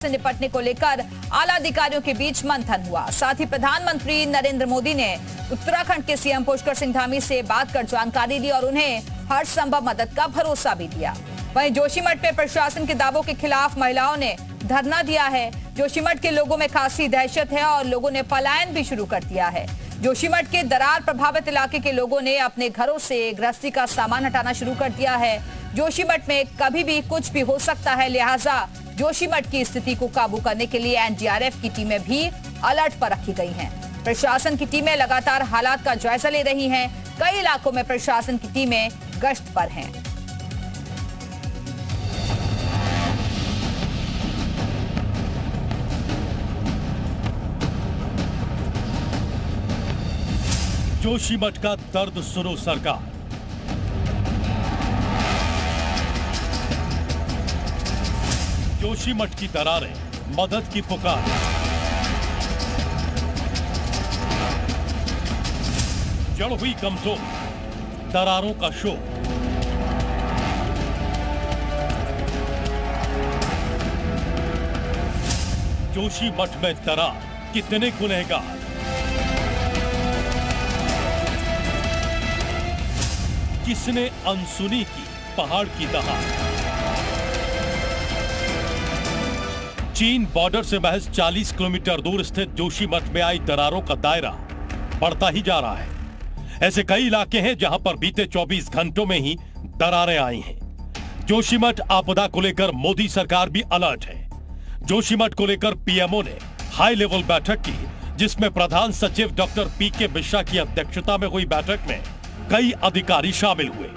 से निपटने को लेकर आला अधिकारियों के बीच मंथन हुआ। साथ ही प्रधानमंत्री नरेंद्र मोदी ने उत्तराखंड के सीएम पुष्कर सिंह धामी से बात कर जानकारी दी और उन्हें हर संभव मदद का भरोसा भी दिया। वहीं जोशीमठ में प्रशासन के दावों के खिलाफ महिलाओं ने धरना दिया है। जोशीमठ के लोगों में खासी दहशत है और लोगों ने पलायन भी शुरू कर दिया है। जोशीमठ के दरार प्रभावित इलाके के लोगों ने अपने घरों से गृहस्थी का सामान हटाना शुरू कर दिया है। जोशीमठ में कभी भी कुछ भी हो सकता है, लिहाजा जोशीमठ की स्थिति को काबू करने के लिए एनडीआरएफ की टीमें भी अलर्ट पर रखी गई हैं। प्रशासन की टीमें लगातार हालात का जायजा ले रही हैं। कई इलाकों में प्रशासन की टीमें गश्त पर हैं। जोशीमठ का दर्द सुनो सरकार। जोशीमठ की दरारें, मदद की पुकार। जड़ हुई कमजोर, दरारों का शोर। जोशीमठ में दरार, कितने गुनहगार। किसने अनसुनी की पहाड़ की दहाड़। चीन बॉर्डर से महज 40 किलोमीटर दूर स्थित जोशीमठ में आई दरारों का दायरा बढ़ता ही जा रहा है। ऐसे कई इलाके हैं जहां पर बीते 24 घंटों में ही दरारें आई हैं। जोशीमठ आपदा को लेकर मोदी सरकार भी अलर्ट है। जोशीमठ को लेकर पीएमओ ने हाई लेवल बैठक की, जिसमें प्रधान सचिव डॉक्टर पीके मिश्रा की अध्यक्षता में हुई बैठक में कई अधिकारी शामिल हुए।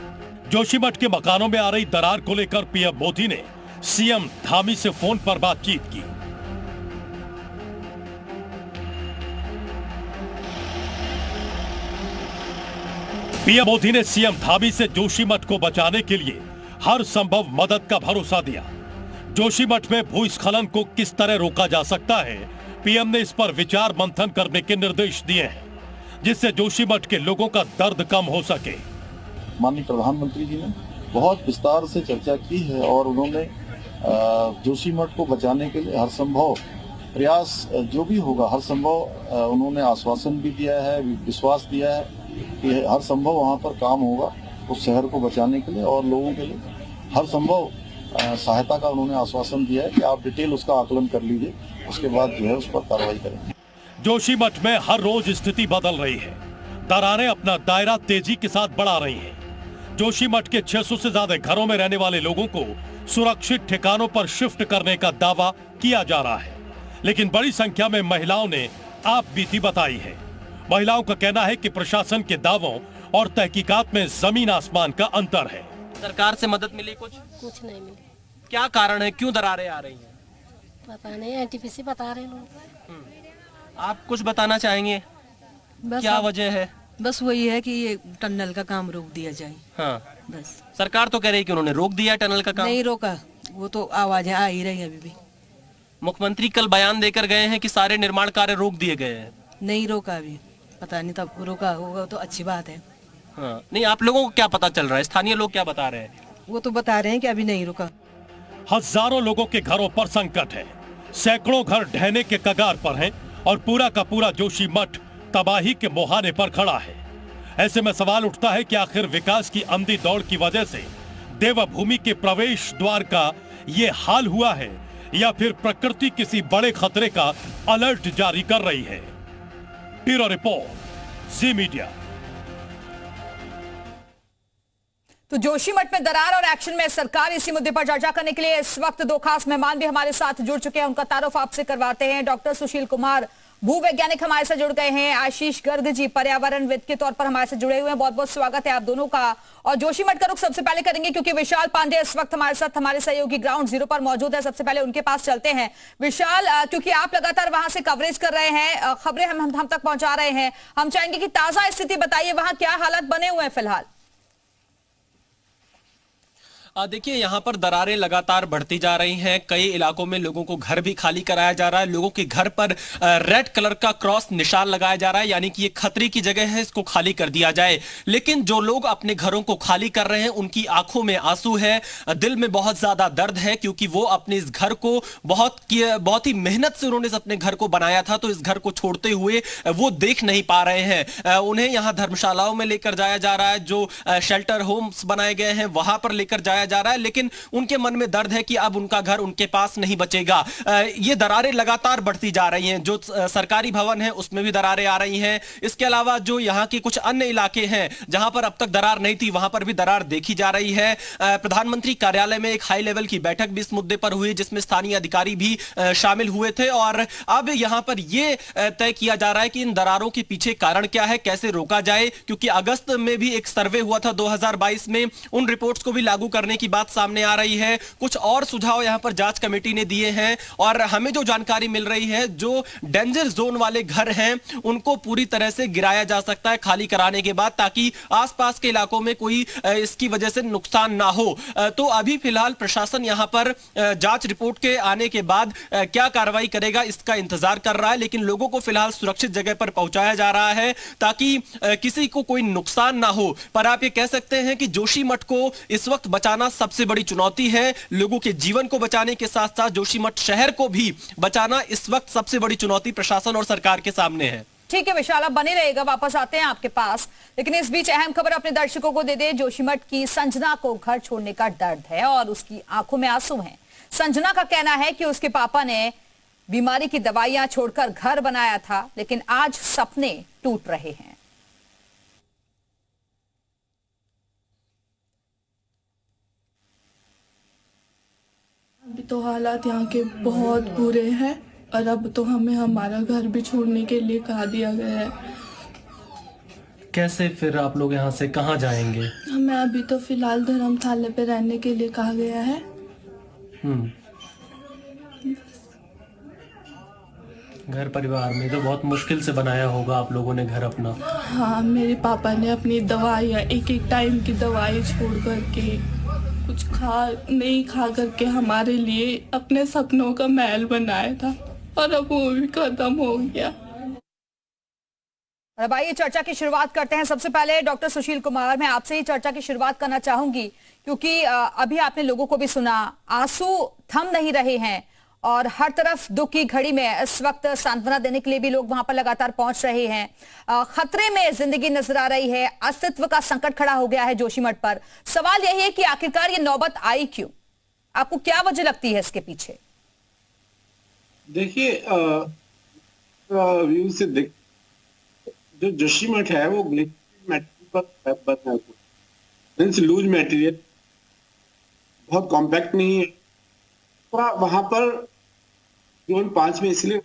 जोशीमठ के मकानों में आ रही दरार को लेकर पीएम मोदी ने सीएम धामी से फोन पर बातचीत की। पीएम मोदी ने सीएम धामी से जोशीमठ को बचाने के लिए हर संभव मदद का भरोसा दिया। जोशीमठ में भूस्खलन को किस तरह रोका जा सकता है, पीएम ने इस पर विचार मंथन करने के निर्देश दिए हैं, जिससे जोशीमठ के लोगों का दर्द कम हो सके। माननीय प्रधानमंत्री जी ने बहुत विस्तार से चर्चा की है और उन्होंने जोशीमठ को बचाने के लिए हर संभव प्रयास जो भी होगा, हर संभव उन्होंने आश्वासन भी दिया है, विश्वास दिया है कि हर संभव वहां पर काम होगा उस शहर को बचाने के लिए और लोगों के लिए हर संभव सहायता का उन्होंने आश्वासन दिया है कि आप डिटेल उसका आकलन कर लीजिए, उसके बाद जो है उस पर कार्रवाई करेंगे। जोशीमठ में हर रोज स्थिति बदल रही है। दरारें अपना दायरा तेजी के साथ बढ़ा रही हैं। जोशीमठ के 600 से ज्यादा घरों में रहने वाले लोगों को सुरक्षित ठिकानों पर शिफ्ट करने का दावा किया जा रहा है, लेकिन बड़ी संख्या में महिलाओं ने आप बीती बताई है। महिलाओं का कहना है कि प्रशासन के दावों और तहकीकात में जमीन आसमान का अंतर है। सरकार से मदद मिली? कुछ नहीं मिली। क्या कारण है, क्यों दरारें आ रही हैं? पता नहीं, एनटीपीसी बता रहे लोग। आप कुछ बताना चाहेंगे? क्या वजह है? बस वही है कि ये टनल का काम रोक दिया जाए। हाँ, बस। सरकार तो कह रही है कि उन्होंने रोक दिया टनल का काम। नहीं रोका, वो तो आवाजें आ ही रही है अभी भी। मुख्यमंत्री कल बयान देकर गए हैं कि सारे निर्माण कार्य रोक दिए गए हैं। नहीं रोका अभी, पता नहीं, तब रोका होगा तो अच्छी बात है। हाँ, नहीं, आप लोगों को क्या पता चल रहा है? स्थानीय लोग क्या बता रहे हैं? वो तो बता रहे हैं कि अभी नहीं रुका। हजारों लोगों के घरों पर संकट है। सैकड़ों घर ढहने के कगार पर हैं और पूरा का पूरा जोशीमठ तबाही के मुहाने पर खड़ा है। ऐसे में सवाल उठता है कि आखिर विकास की अंधी दौड़ की वजह से देवभूमि के प्रवेश द्वार का ये हाल हुआ है या फिर प्रकृति किसी बड़े खतरे का अलर्ट जारी कर रही है। ब्यूरो रिपोर्ट, जी मीडिया। तो जोशीमठ में दरार और एक्शन में सरकार, इसी मुद्दे पर चर्चा करने के लिए इस वक्त दो खास मेहमान भी हमारे साथ जुड़ चुके हैं। उनका तारुफ आपसे करवाते हैं। डॉक्टर सुशील कुमार, भूवैज्ञानिक, हमारे साथ जुड़ गए हैं। आशीष गर्ग जी, पर्यावरणविद के तौर पर हमारे साथ जुड़े हुए हैं। बहुत बहुत स्वागत है आप दोनों का। और जोशीमठ का रुख सबसे पहले करेंगे क्योंकि विशाल पांडे इस वक्त हमारे साथ, हमारे सहयोगी ग्राउंड जीरो पर मौजूद है। सबसे पहले उनके पास चलते हैं। विशाल, क्योंकि आप लगातार वहां से कवरेज कर रहे हैं, खबरें हम तक पहुंचा रहे हैं, हम चाहेंगे कि ताजा स्थिति बताइए, वहां क्या हालात बने हुए हैं फिलहाल? देखिए यहाँ पर दरारें लगातार बढ़ती जा रही हैं। कई इलाकों में लोगों को घर भी खाली कराया जा रहा है। लोगों के घर पर रेड कलर का क्रॉस निशान लगाया जा रहा है, यानी कि ये खतरे की जगह है, इसको खाली कर दिया जाए। लेकिन जो लोग अपने घरों को खाली कर रहे हैं उनकी आंखों में आंसू है, दिल में बहुत ज्यादा दर्द है, क्योंकि वो अपने इस घर को बहुत ही मेहनत से उन्होंने अपने घर को बनाया था, तो इस घर को छोड़ते हुए वो देख नहीं पा रहे हैं। उन्हें यहाँ धर्मशालाओं में लेकर जाया जा रहा है, जो शेल्टर होम्स बनाए गए हैं वहां पर लेकर जाया जा रहा है, लेकिन उनके मन में दर्द है कि अब उनका घर उनके पास नहीं बचेगा। ये दरारें लगातार बढ़ती जा रही हैं। जो सरकारी भवन है उसमें भी दरारें आ रही हैं। इसके अलावा जो यहाँ के कुछ अन्य इलाके हैं जहां पर अब तक दरार नहीं थी, वहां पर भी दरार देखी जा रही है। प्रधानमंत्री कार्यालय में एक हाई लेवल की बैठक भी इस मुद्दे पर हुई, जिसमें स्थानीय अधिकारी भी शामिल हुए थे, और अब यहां पर यह तय किया जा रहा है कि इन दरारों के पीछे कारण क्या है, कैसे रोका जाए, क्योंकि अगस्त में भी एक सर्वे हुआ था 2022 में, उन रिपोर्ट्स को भी लागू करने की बात सामने आ रही है। कुछ और सुझाव यहां पर जांच कमेटी ने दिए हैं, और हमें जो जानकारी मिल रही है, जो डेंजर जोन वाले घर हैं उनको पूरी तरह से गिराया जा सकता है खाली कराने के बाद, ताकि आसपास के इलाकों में कोई इसकी वजह से नुकसान ना हो। तो अभी फिलहाल प्रशासन यहां पर जांच रिपोर्ट के आने के बाद क्या कार्रवाई करेगा इसका इंतजार कर रहा है, लेकिन लोगों को फिलहाल सुरक्षित जगह पर पहुंचाया जा रहा है ताकि किसी को कोई नुकसान ना हो। पर आप ये कह सकते हैं कि जोशीमठ को इस वक्त बचाना सबसे बड़ी चुनौती है। लोगों के जीवन को बचाने के साथ साथ जोशीमठ शहर को भी बचाना इस वक्त सबसे बड़ी चुनौती प्रशासन और सरकार के सामने है। ठीक है विशाल, आप बने रहेगा, वापस आते हैं आपके पास, लेकिन इस बीच अहम खबर अपने दर्शकों को दे दे। जोशीमठ की संजना को घर छोड़ने का दर्द है और उसकी आंखों में आंसू हैं। संजना का कहना है कि उसके पापा ने बीमारी की दवाइयां छोड़कर घर बनाया था, लेकिन आज सपने टूट रहे हैं। अभी तो हालात यहाँ के बहुत बुरे हैं, और अब तो हमें हमारा घर भी छोड़ने के लिए कहा दिया गया है। कैसे फिर आप लोग यहाँ से कहाँ जाएंगे? हमें अभी तो फिलहाल धर्मशाला पे रहने के लिए कहा गया है। घर परिवार में तो बहुत मुश्किल से बनाया होगा आप लोगों ने घर अपना। हाँ, मेरे पापा ने अपनी दवाइयाँ एक एक टाइम की दवाई छोड़ करके, कुछ नहीं खा करके हमारे लिए अपने सपनों का महल बनाया था, और अब वो भी खत्म हो गया। अब आइए चर्चा की शुरुआत करते हैं। सबसे पहले डॉक्टर सुशील कुमार, मैं आपसे ही चर्चा की शुरुआत करना चाहूंगी, क्योंकि अभी आपने लोगों को भी सुना, आंसू थम नहीं रहे हैं और हर तरफ दुख की घड़ी में इस वक्त सांत्वना देने के लिए भी लोग वहां पर लगातार पहुंच रहे हैं। खतरे में जिंदगी नजर आ रही है, अस्तित्व का संकट खड़ा हो गया है जोशीमठ पर। सवाल यही है कि आखिरकार ये नौबत आई क्यों? आपको क्या वजह लगती है इसके पीछे? देखिए, व्यू से देख, जो जोशीमठ है वो मटेरियल पर बना है, लूज मटेरियल, बहुत कॉम्पैक्ट नहीं है। वहां पर जोन 5 में इसलिए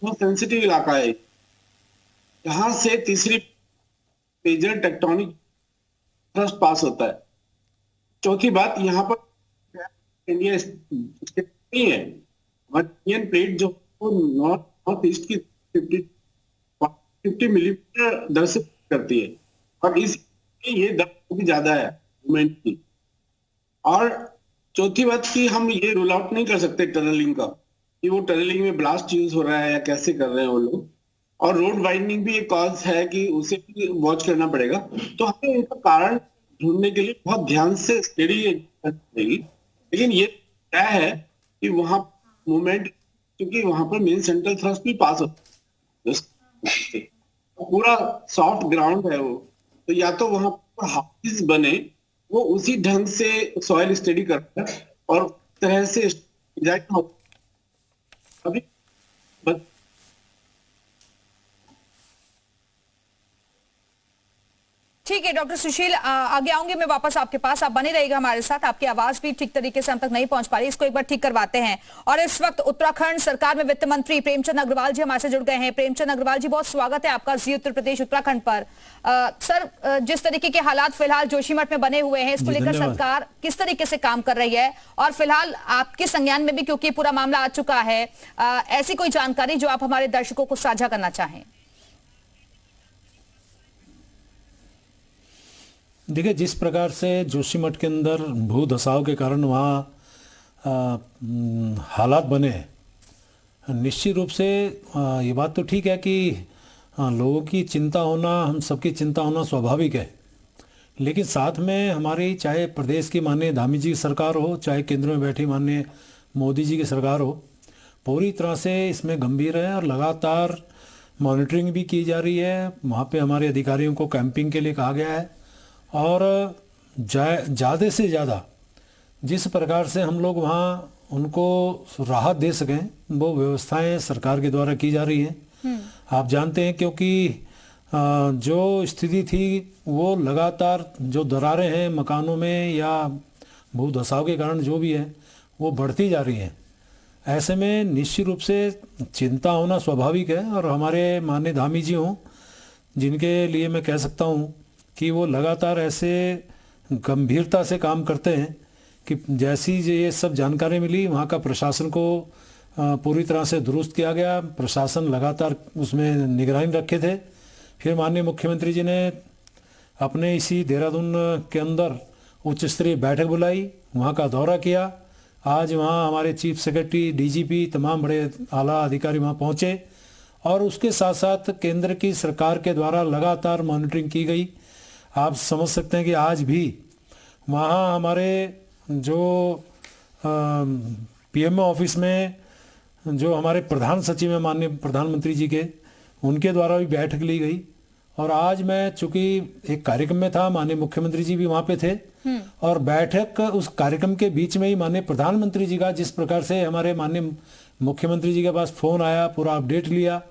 बहुत सेंसिटिव इलाका है, यहाँ से तीसरी मेजर टेक्टोनिक थ्रस्ट पास होता है। चौथी बात, यहाँ पर इंडिया नहीं है, इंडियन प्लेट जो नॉर्थ ईस्ट की 50 मिलीमीटर दर से करती है, और इस ये दर भी ज्यादा है मूवमेंट की। और चौथी बात कि हम ये रूल आउट नहीं कर सकते टनलिंग का, कि वो टनलिंग में ब्लास्ट यूज हो रहा है या कैसे कर रहे हैं वो लोग, और रोड वाइडनिंग भी एक कॉज है कि उसे भी वॉच करना पड़ेगा। तो हमें इनका कारण ढूंढने के लिए बहुत ध्यान से स्टडी पड़ेगी। लेकिन ये क्या है कि वहां मूवमेंट, क्योंकि वहां पर मेन सेंट्रल थ्रस्ट भी पास होता है, पूरा सॉफ्ट ग्राउंड है वो, तो या तो वहां पर हाउसेस बने, वो उसी ढंग से सॉइल स्टडी करता है और तरह से अभी ठीक है डॉक्टर सुशील, आगे आऊंगी मैं वापस आपके पास, आप बने रहिएगा हमारे साथ। आपकी आवाज भी ठीक तरीके से हम तक नहीं पहुंच पा रही, इसको एक बार ठीक करवाते हैं। और इस वक्त उत्तराखंड सरकार में वित्त मंत्री प्रेमचंद अग्रवाल जी हमारे से जुड़ गए हैं। प्रेमचंद अग्रवाल जी, बहुत स्वागत है आपका जी उत्तर प्रदेश उत्तराखंड पर। सर, जिस तरीके के हालात फिलहाल जोशीमठ में बने हुए हैं, इसको लेकर सरकार किस तरीके से काम कर रही है, और फिलहाल आपके संज्ञान में भी क्योंकि पूरा मामला आ चुका है, ऐसी कोई जानकारी जो आप हमारे दर्शकों को साझा करना चाहें? देखिए, जिस प्रकार से जोशीमठ के अंदर भू धसाव के कारण वहाँ हालात बने, निश्चित रूप से ये बात तो ठीक है कि लोगों की चिंता होना, हम सबकी चिंता होना स्वाभाविक है, लेकिन साथ में हमारी चाहे प्रदेश की माननीय धामी जी की सरकार हो, चाहे केंद्र में बैठी माननीय मोदी जी की सरकार हो, पूरी तरह से इसमें गंभीर है और लगातार मॉनिटरिंग भी की जा रही है। वहाँ पे हमारे अधिकारियों को कैंपिंग के लिए कहा गया है और ज़्यादा से ज़्यादा जिस प्रकार से हम लोग वहाँ उनको राहत दे सकें वो व्यवस्थाएं सरकार के द्वारा की जा रही हैं। आप जानते हैं क्योंकि जो स्थिति थी वो लगातार जो दरारें हैं मकानों में या भू धसाव के कारण जो भी है वो बढ़ती जा रही हैं। ऐसे में निश्चित रूप से चिंता होना स्वाभाविक है और हमारे माननीय धामी जी हों, जिनके लिए मैं कह सकता हूँ कि वो लगातार ऐसे गंभीरता से काम करते हैं कि जैसी ये सब जानकारी मिली वहाँ का प्रशासन को पूरी तरह से दुरुस्त किया गया। प्रशासन लगातार उसमें निगरानी रखे थे। फिर माननीय मुख्यमंत्री जी ने अपने इसी देहरादून के अंदर उच्च स्तरीय बैठक बुलाई, वहाँ का दौरा किया। आज वहाँ हमारे चीफ सेक्रेटरी, डीजीपी, तमाम बड़े आला अधिकारी वहाँ पहुँचे और उसके साथ साथ केंद्र की सरकार के द्वारा लगातार मॉनिटरिंग की गई। आप समझ सकते हैं कि आज भी वहाँ हमारे जो पीएमओ ऑफिस में जो हमारे प्रधान सचिव हैं माननीय प्रधानमंत्री जी के, उनके द्वारा भी बैठक ली गई। और आज मैं चूँकि एक कार्यक्रम में था, माननीय मुख्यमंत्री जी भी वहाँ पे थे और बैठक उस कार्यक्रम के बीच में ही माननीय प्रधानमंत्री जी का जिस प्रकार से हमारे माननीय मुख्यमंत्री जी के पास फ़ोन आया, पूरा अपडेट लिया,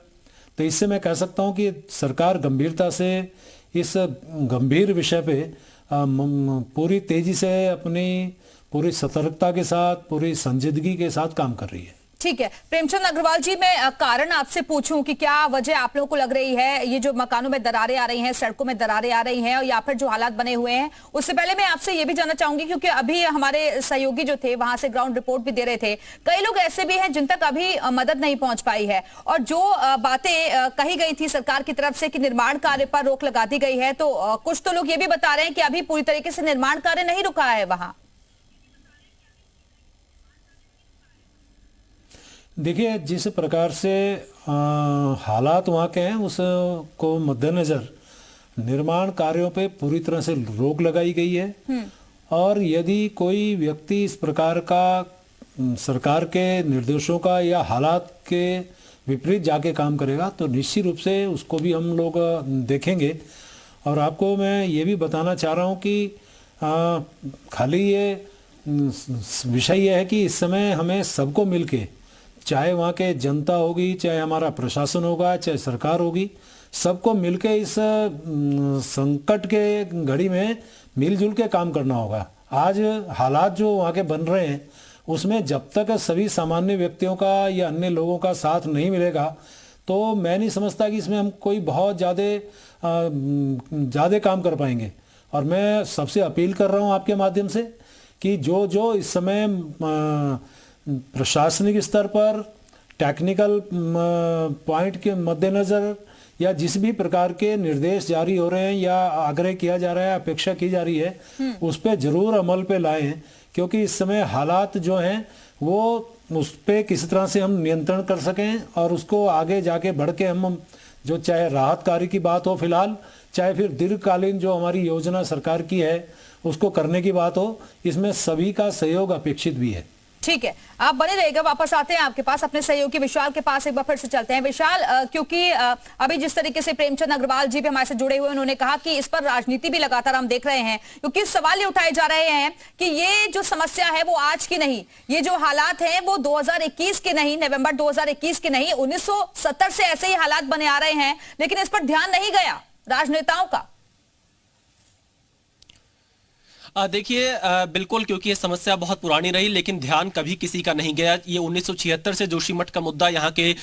तो इससे मैं कह सकता हूँ कि सरकार गंभीरता से इस गंभीर विषय पे पूरी तेजी से अपनी पूरी सतर्कता के साथ, पूरी संजीदगी के साथ काम कर रही है। ठीक है प्रेमचंद अग्रवाल जी, मैं कारण आपसे पूछूं कि क्या वजह आप लोगों को लग रही है ये जो मकानों में दरारें आ रही हैं, सड़कों में दरारें आ रही हैं और या फिर जो हालात बने हुए हैं। उससे पहले मैं आपसे ये भी जानना चाहूंगी क्योंकि अभी हमारे सहयोगी जो थे वहां से ग्राउंड रिपोर्ट भी दे रहे थे, कई लोग ऐसे भी हैं जिन तक अभी मदद नहीं पहुंच पाई है और जो बातें कही गई थी सरकार की तरफ से कि निर्माण कार्य पर रोक लगा दी गई है, तो कुछ तो लोग ये भी बता रहे हैं कि अभी पूरी तरीके से निर्माण कार्य नहीं रुका है वहां। देखिए, जिस प्रकार से हालात वहाँ के हैं उसको मद्देनज़र निर्माण कार्यों पे पूरी तरह से रोक लगाई गई है और यदि कोई व्यक्ति इस प्रकार का सरकार के निर्देशों का या हालात के विपरीत जाके काम करेगा तो निश्चित रूप से उसको भी हम लोग देखेंगे। और आपको मैं ये भी बताना चाह रहा हूँ कि खाली ये विषय ये है कि इस समय हमें सबको मिलके, चाहे वहाँ के जनता होगी, चाहे हमारा प्रशासन होगा, चाहे सरकार होगी, सबको मिलके इस संकट के घड़ी में मिलजुल के काम करना होगा। आज हालात जो वहाँ के बन रहे हैं उसमें जब तक सभी सामान्य व्यक्तियों का या अन्य लोगों का साथ नहीं मिलेगा तो मैं नहीं समझता कि इसमें हम कोई बहुत ज़्यादा काम कर पाएंगे। और मैं सबसे अपील कर रहा हूँ आपके माध्यम से कि जो इस समय प्रशासनिक स्तर पर टेक्निकल पॉइंट के मद्देनज़र या जिस भी प्रकार के निर्देश जारी हो रहे हैं या आग्रह किया जा रहा है, अपेक्षा की जा रही है, उस पर जरूर अमल पे लाएं, क्योंकि इस समय हालात जो हैं वो उस पर किसी तरह से हम नियंत्रण कर सकें और उसको आगे जाके बढ़ के हम जो चाहे राहत कार्य की बात हो फिलहाल, चाहे फिर दीर्घकालीन जो हमारी योजना सरकार की है उसको करने की बात हो, इसमें सभी का सहयोग अपेक्षित भी है। ठीक है, आप बने रहिएगा। वापस आते हैं आपके पास, अपने सहयोगी विशाल के पास एक बार फिर से चलते हैं। विशाल, क्योंकि अभी जिस तरीके से प्रेमचंद अग्रवाल जी भी हमारे से जुड़े हुए, उन्होंने कहा कि इस पर राजनीति भी लगातार हम देख रहे हैं, क्योंकि सवाल ये उठाए जा रहे हैं कि ये जो समस्या है वो आज की नहीं, ये जो हालात हैं वो 2021 के नहीं, नवंबर 2021 के नहीं, 1970 से ऐसे ही हालात बने आ रहे हैं, लेकिन इस पर ध्यान नहीं गया राजनेताओं का। देखिए बिल्कुल, क्योंकि ये समस्या बहुत पुरानी रही, लेकिन ध्यान कभी किसी का नहीं गया। ये 1976 से जोशीमठ का मुद्दा यहाँ के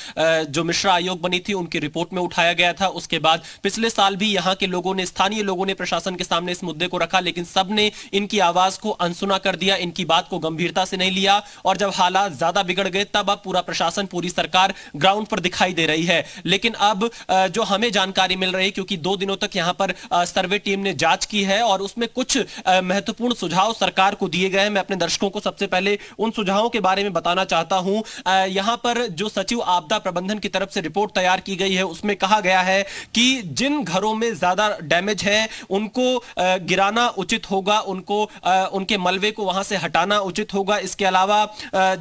जो मिश्रा आयोग बनी थी उनकी रिपोर्ट में उठाया गया था। उसके बाद पिछले साल भी यहाँ के लोगों ने, स्थानीय लोगों ने प्रशासन के सामने इस मुद्दे को रखा, लेकिन सबने इनकी आवाज को अनसुना कर दिया, इनकी बात को गंभीरता से नहीं लिया। और जब हालात ज्यादा बिगड़ गए तब अब पूरा प्रशासन, पूरी सरकार ग्राउंड पर दिखाई दे रही है। लेकिन अब जो हमें जानकारी मिल रही है, क्योंकि 2 दिनों तक यहाँ पर सर्वे टीम ने जांच की है और उसमें कुछ महत्वपूर्ण सुझाव सरकार को दिए गए हैं। मैं अपने दर्शकों को सबसे पहले उन सुझावों के बारे में बताना चाहता हूं। यहां पर जो सचिव आपदा प्रबंधन की तरफ से रिपोर्ट तैयार की गई है उसमें कहा गया है कि जिन घरों में ज्यादा डैमेज है उनको गिराना उचित होगा, उनको उनके मलबे को वहां से हटाना उचित होगा। इसके अलावा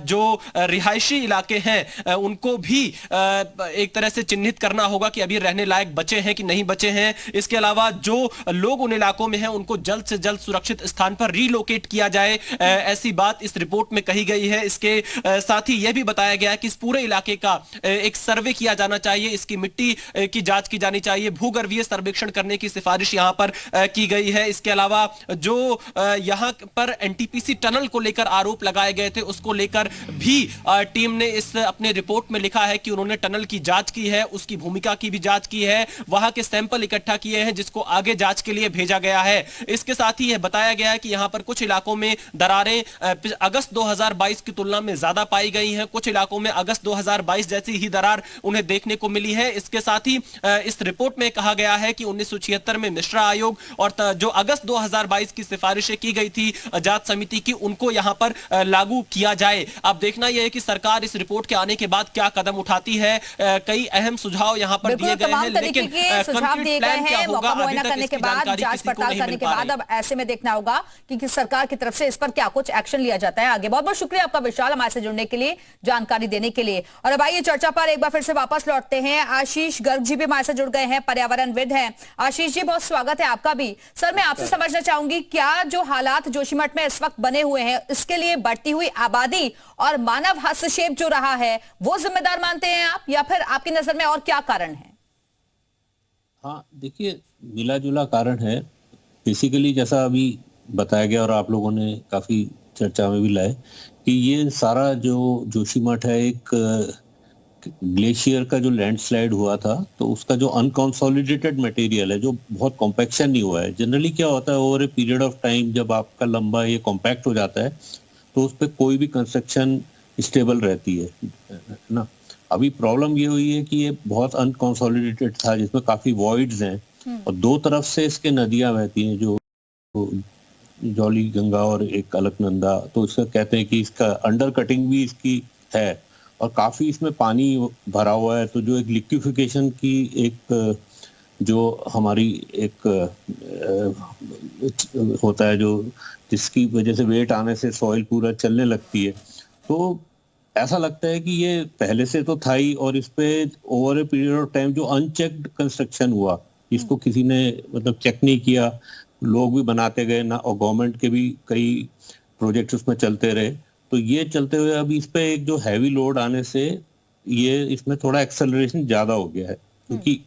जो रिहायशी इलाके हैं उनको भी एक तरह से चिन्हित करना होगा कि अभी रहने लायक बचे हैं कि नहीं बचे हैं। इसके अलावा जो लोग उन इलाकों में हैं उनको जल्द से जल्द सुरक्षित स्थान पर रीलोकेट किया जाए, ऐसी बात इस रिपोर्ट में कही गई है। इसके साथ ही यह भी बताया गया है कि इस पूरे इलाके का एक सर्वे किया जाना चाहिए, इसकी मिट्टी की जांच की जानी चाहिए, भूगर्भीय सर्वेक्षण करने की सिफारिश यहां पर की गई है। इसके अलावा जो यहां पर एनटीपीसी टनल को लेकर आरोप लगाए गए थे उसको लेकर भी टीम ने इस अपने रिपोर्ट में लिखा है कि उन्होंने टनल की जांच की है, उसकी भूमिका की भी जांच की है, वहां के सैंपल इकट्ठा किए हैं जिसको आगे जांच के लिए भेजा गया है। इसके साथ ही यह बताया गया है कि यहां पर कुछ इलाकों में दरारें अगस्त 2022 की तुलना में ज्यादा पाई गई हैं, कुछ इलाकों में अगस्त 2022 जैसी ही दरार उन्हें देखने को मिली है। इसके साथ ही इस रिपोर्ट में कहा गया है कि 1976 में मिश्रा आयोग और जो अगस्त 2022 की सिफारिशें की गई थी जांच समिति की, उनको यहां पर लागू किया जाए। अब देखना यह है कि सरकार इस रिपोर्ट के आने के बाद क्या कदम उठाती है। कई अहम सुझाव यहां पर दिए गए हैं, लेकिन सुझाव दिए गए हैं, मौका मुआयना करने के बाद, जांच पड़ताल करने के बाद अब ऐसे में देखना होगा कि सरकार की तरफ से इस पर क्या कुछ एक्शन लिया जाता है आगे। बहुत बहुत शुक्रिया आपका विशाल, हमारे से जुड़ने के लिए, जानकारी देने के लिए। और अब आइए चर्चा पर एक बार फिर से वापस लौटते हैं। आशीष गर्ग जी भी हमारे से जुड़ गए हैं, पर्यावरणविद हैं। आशीष जी, बहुत स्वागत है आपका भी। सर, मैं आपसे समझना चाहूंगी, क्या जो हालात जोशीमठ में इस वक्त बने हुए हैं इसके लिए बढ़ती हुई आबादी और मानव हस्तक्षेप जो रहा है वो जिम्मेदार मानते हैं आप, या फिर आपकी नजर में और क्या कारण है? हाँ, देखिए, मिला जुला कारण है बेसिकली, जैसा अभी बताया गया और आप लोगों ने काफी चर्चा में भी लाए कि ये सारा जो जोशीमठ है एक ग्लेशियर का जो लैंडस्लाइड हुआ था, तो उसका जो अनकंसोलिडेटेड मटेरियल है, जो बहुत कॉम्पैक्शन नहीं हुआ है। जनरली क्या होता है, over a period of time जब आपका लंबा ये कॉम्पैक्ट हो जाता है तो उस पर कोई भी कंस्ट्रक्शन स्टेबल रहती है ना। अभी प्रॉब्लम ये हुई है कि ये बहुत अनकंसोलिडेटेड था, जिसमें काफी वॉइड्स हैं और 2 तरफ से इसके नदियां बहती हैं, जो जौली गंगा और एक अलकनंदा। तो इसका कहते हैं कि इसका अंडर कटिंग भी इसकी है और काफी इसमें पानी भरा हुआ है। तो जो एक लिक्विफिकेशन की एक जो हमारी एक होता है, जो जिसकी वजह से वेट आने से सॉइल पूरा चलने लगती है, तो ऐसा लगता है कि ये पहले से तो था ही, और इस पे over a period of time जो अनचेक्ड कंस्ट्रक्शन हुआ, इसको किसी ने मतलब चेक नहीं किया, लोग भी बनाते गए ना, और गवर्नमेंट के भी कई प्रोजेक्ट उसमें चलते रहे। तो ये चलते हुए अभी इस पे एक जो हैवी लोड आने से ये इसमें थोड़ा एक्सेलरेशन ज्यादा हो गया है, क्योंकि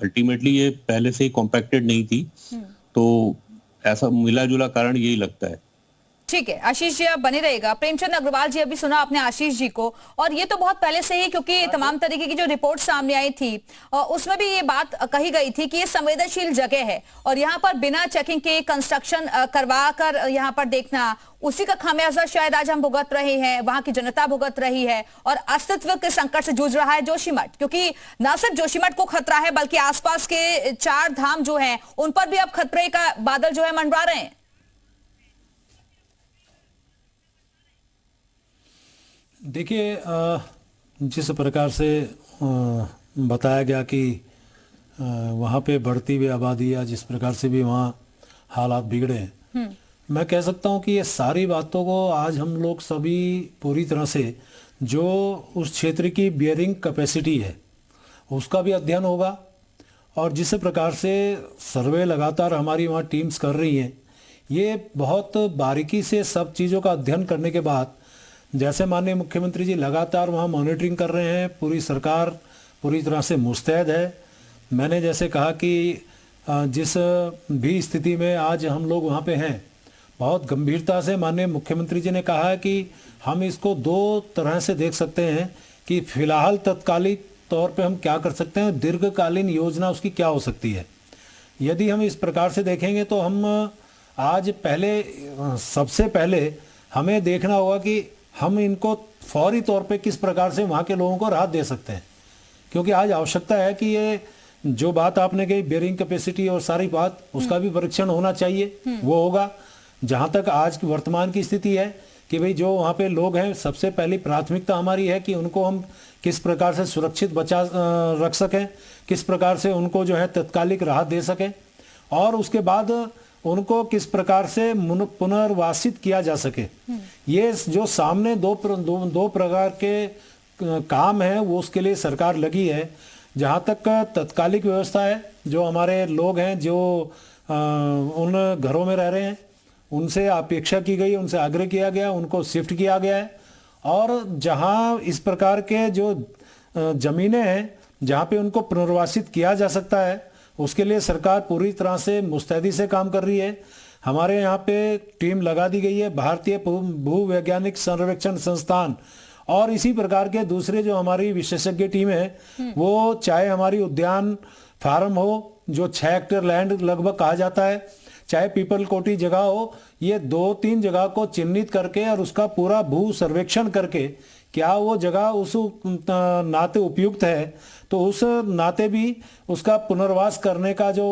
अल्टीमेटली ये पहले से ही कॉम्पैक्टेड नहीं थी। तो ऐसा मिला जुला कारण यही लगता है। ठीक है आशीष जी, आप बने रहेगा। प्रेमचंद अग्रवाल जी, अभी सुना आपने आशीष जी को, और ये तो बहुत पहले से ही, क्योंकि तमाम तरीके की जो रिपोर्ट सामने आई थी उसमें भी ये बात कही गई थी कि ये संवेदनशील जगह है और यहाँ पर बिना चेकिंग के कंस्ट्रक्शन करवा कर यहाँ पर देखना, उसी का खामियाजा शायद आज हम भुगत रहे हैं, वहां की जनता भुगत रही है और अस्तित्व के संकट से जूझ रहा है जोशीमठ। क्योंकि न सिर्फ जोशीमठ को खतरा है बल्कि आसपास के 4 धाम जो हैं उन पर भी अब खतरे का बादल जो है मंडरा रहे हैं। देखिए, जिस प्रकार से बताया गया कि वहाँ पे बढ़ती हुई आबादी या जिस प्रकार से भी वहाँ हालात बिगड़े हैं, मैं कह सकता हूँ कि ये सारी बातों को आज हम लोग सभी पूरी तरह से जो उस क्षेत्र की बियरिंग कैपेसिटी है उसका भी अध्ययन होगा, और जिस प्रकार से सर्वे लगातार हमारी वहाँ टीम्स कर रही हैं, ये बहुत बारीकी से सब चीज़ों का अध्ययन करने के बाद, जैसे माननीय मुख्यमंत्री जी लगातार वहाँ मॉनिटरिंग कर रहे हैं, पूरी सरकार पूरी तरह से मुस्तैद है। मैंने जैसे कहा कि जिस भी स्थिति में आज हम लोग वहाँ पे हैं, बहुत गंभीरता से माननीय मुख्यमंत्री जी ने कहा है कि हम इसको दो तरह से देख सकते हैं कि फिलहाल तत्कालिक तौर पे हम क्या कर सकते हैं, दीर्घकालीन योजना उसकी क्या हो सकती है। यदि हम इस प्रकार से देखेंगे तो हम आज सबसे पहले हमें देखना होगा कि हम इनको फौरी तौर पे किस प्रकार से वहाँ के लोगों को राहत दे सकते हैं, क्योंकि आज आवश्यकता है कि ये जो बात आपने कही बेरिंग कैपेसिटी और सारी बात, उसका भी परीक्षण होना चाहिए, वो होगा। जहाँ तक आज की वर्तमान की स्थिति है कि भाई जो वहाँ पे लोग हैं, सबसे पहली प्राथमिकता हमारी है कि उनको हम किस प्रकार से सुरक्षित रख सकें, किस प्रकार से उनको जो है तत्कालिक राहत दे सकें, और उसके बाद उनको किस प्रकार से पुनर्वासित किया जा सके। ये जो सामने दो प्रकार के काम है वो उसके लिए सरकार लगी है। जहाँ तक तत्कालिक व्यवस्था है, जो हमारे लोग हैं जो उन घरों में रह रहे हैं, उनसे अपेक्षा की गई, उनसे आग्रह किया गया, उनको शिफ्ट किया गया है। और जहाँ इस प्रकार के जो जमीनें हैं जहाँ पे उनको पुनर्वासित किया जा सकता है, उसके लिए सरकार पूरी तरह से मुस्तैदी से काम कर रही है। हमारे यहाँ पे टीम लगा दी गई है, भारतीय भूवैज्ञानिक सर्वेक्षण संस्थान और इसी प्रकार के दूसरे जो हमारी विशेषज्ञ टीम है, वो चाहे हमारी उद्यान फार्म हो जो 6 हेक्टेयर लैंड लगभग कहा जाता है, चाहे पीपल कोटी जगह हो, ये 2-3 जगह को चिन्हित करके और उसका पूरा भू सर्वेक्षण करके क्या वो जगह उस नाते उपयुक्त है, तो उस नाते भी उसका पुनर्वास करने का जो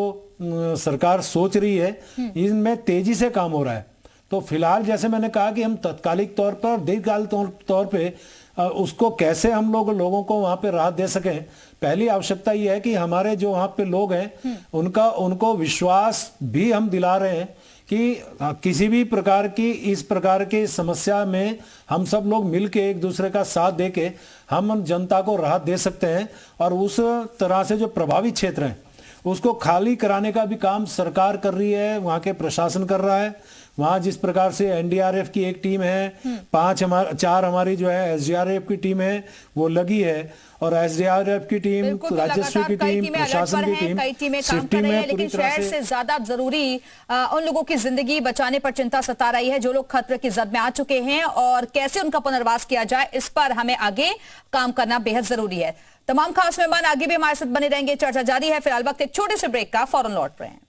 सरकार सोच रही है, इनमें तेजी से काम हो रहा है। तो फिलहाल जैसे मैंने कहा कि हम तत्कालिक तौर पर, दीर्घकालीन तौर पे उसको कैसे हम लोगों को वहां पे राहत दे सकें, पहली आवश्यकता यह है कि हमारे जो वहां पे लोग हैं उनको विश्वास भी हम दिला रहे हैं कि किसी भी प्रकार की इस प्रकार की समस्या में हम सब लोग मिलके एक दूसरे का साथ देके हम जनता को राहत दे सकते हैं। और उस तरह से जो प्रभावित क्षेत्र हैं उसको खाली कराने का भी काम सरकार कर रही है, वहाँ के प्रशासन कर रहा है। वहाँ जिस प्रकार से एनडीआरएफ की एक टीम है, 4 हमारी जो है एसडीआरएफ की टीम है वो लगी है, और एसडीआरएफ की टीम, राजस्व की टीम, प्रशासन की टीम, कई टीमें काम कर रही हैं, लेकिन शहर से ज्यादा जरूरी उन लोगों की जिंदगी बचाने पर चिंता सता रही है जो लोग खतरे की जद में आ चुके हैं, और कैसे उनका पुनर्वास किया जाए इस पर हमें आगे काम करना बेहद जरूरी है। तमाम खास मेहमान आगे भी हमारे साथ बने रहेंगे, चर्चा जारी है। फिलहाल वक्त एक छोटे से ब्रेक का, फौरन लौट रहे हैं।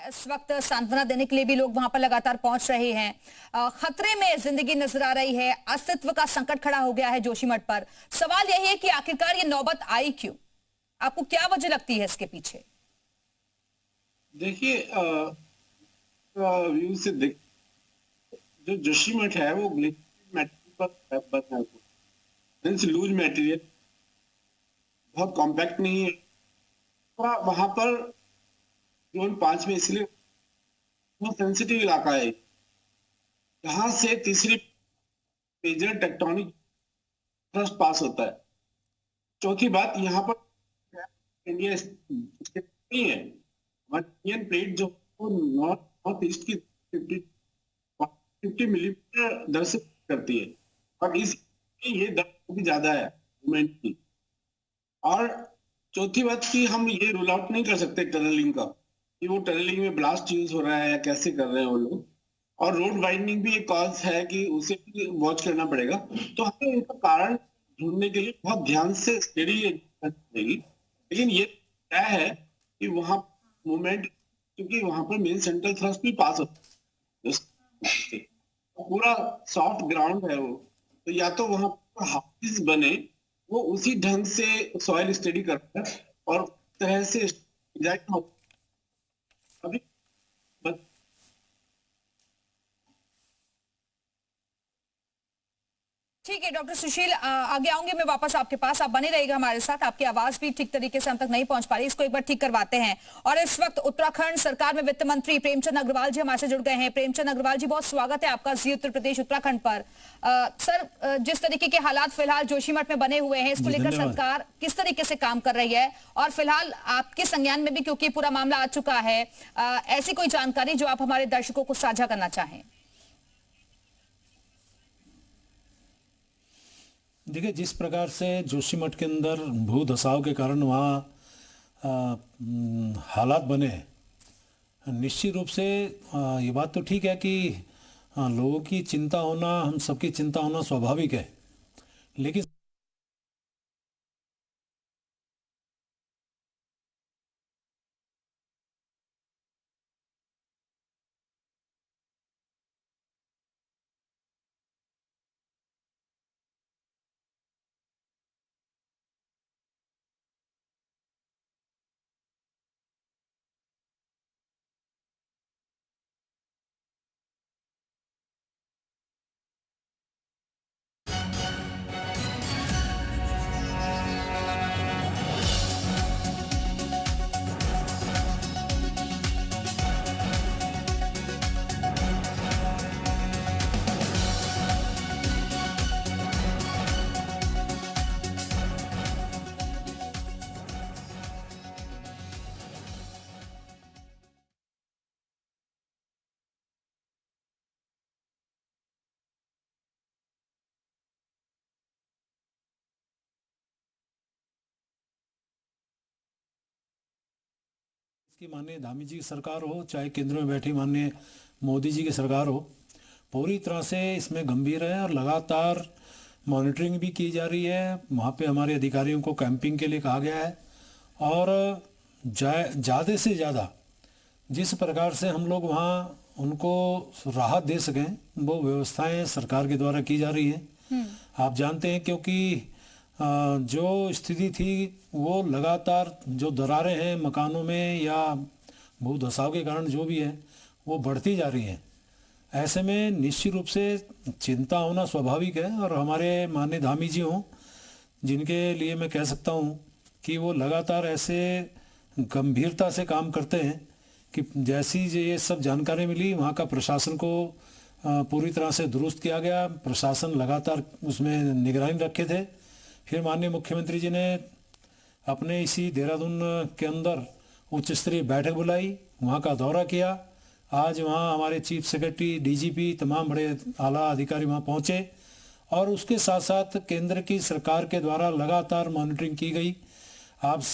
इस वक्त सांत्वना देने के लिए भी लोग वहां पर लगातार पहुंच रहे हैं। खतरे में जिंदगी नजर आ रही है, अस्तित्व का संकट खड़ा हो गया है जोशीमठ पर। सवाल यही है कि आखिरकार ये नौबत आई क्यों? आपको क्या वजह लगती है इसके पीछे? देखिए, व्यू से देख, जो जोशीमठ है वो मटेरियल पर बना है, लूज मटेरियल, बहुत कॉम्पैक्ट नहीं है। वहां पर जोन 5 में इसलिए बहुत सेंसिटिव इलाका है, जहां से तीसरी मेजर टेक्टोनिक थ्रस्ट पास होता है। चौथी बात, यहाँ पर इंडिया नहीं है, इंडियन प्लेट जो नॉर्थ ईस्ट की 50 मिलीमीटर दर से करती है, और इस ये दर भी ज्यादा है मूवमेंट की। और चौथी बात कि हम ये रूल आउट नहीं कर सकते टनलिंग का, कि वो टनलिंग में ब्लास्ट यूज हो रहा है या कैसे कर रहे हैं वो लोग, और रोड वाइडनिंग भी एक कॉज है कि उसे भी वॉच करना पड़ेगा। तो हमें इनका कारण ढूंढने के लिए बहुत ध्यान से स्टडी पड़ेगी। लेकिन ये तय है कि वहां मूवमेंट, क्योंकि वहां पर मेन सेंट्रल थ्रस्ट भी पास होता है, पूरा सॉफ्ट ग्राउंड है वो, तो या तो वहां हाउसेस बने, वो उसी ढंग से सॉइल स्टडी करता है और तरह से अभी ठीक है डॉक्टर सुशील, आगे आऊंगी मैं वापस आपके पास, आप बने रहिएगा हमारे साथ। आपकी आवाज भी ठीक तरीके से हम तक नहीं पहुंच पा रही, इसको एक बार ठीक करवाते हैं। और इस वक्त उत्तराखंड सरकार में वित्त मंत्री प्रेमचंद अग्रवाल जी हमारे से जुड़ गए हैं। प्रेमचंद अग्रवाल जी, बहुत स्वागत है आपका जी उत्तर प्रदेश उत्तराखंड पर। सर, जिस तरीके के हालात फिलहाल जोशीमठ में बने हुए हैं, इसको लेकर सरकार किस तरीके से काम कर रही है, और फिलहाल आपके संज्ञान में भी क्योंकि पूरा मामला आ चुका है, ऐसी कोई जानकारी जो आप हमारे दर्शकों को साझा करना चाहें? देखिए, जिस प्रकार से जोशीमठ के अंदर भू धसाव के कारण वहाँ हालात बने, निश्चित रूप से ये बात तो ठीक है कि लोगों की चिंता होना, हम सबकी चिंता होना स्वाभाविक है, लेकिन इसकी माननीय धामी जी की सरकार हो, चाहे केंद्र में बैठी माननीय मोदी जी की सरकार हो, पूरी तरह से इसमें गंभीर है और लगातार मॉनिटरिंग भी की जा रही है। वहाँ पे हमारे अधिकारियों को कैंपिंग के लिए कहा गया है, और ज़्यादा से ज़्यादा जिस प्रकार से हम लोग वहाँ उनको राहत दे सकें, वो व्यवस्थाएं सरकार के द्वारा की जा रही हैं। आप जानते हैं, क्योंकि जो स्थिति थी वो लगातार, जो दरारें हैं मकानों में या भू धसाव के कारण जो भी है वो बढ़ती जा रही हैं। ऐसे में निश्चित रूप से चिंता होना स्वाभाविक है, और हमारे माननीय धामी जी हों, जिनके लिए मैं कह सकता हूं कि वो लगातार ऐसे गंभीरता से काम करते हैं कि जैसी ये सब जानकारी मिली, वहाँ का प्रशासन को पूरी तरह से दुरुस्त किया गया। प्रशासन लगातार उसमें निगरानी रखे थे। फिर माननीय मुख्यमंत्री जी ने अपने इसी देहरादून के अंदर उच्च स्तरीय बैठक बुलाई, वहाँ का दौरा किया। आज वहाँ हमारे चीफ सेक्रेटरी, डीजीपी, तमाम बड़े आला अधिकारी वहाँ पहुँचे, और उसके साथ साथ केंद्र की सरकार के द्वारा लगातार मॉनिटरिंग की गई। आप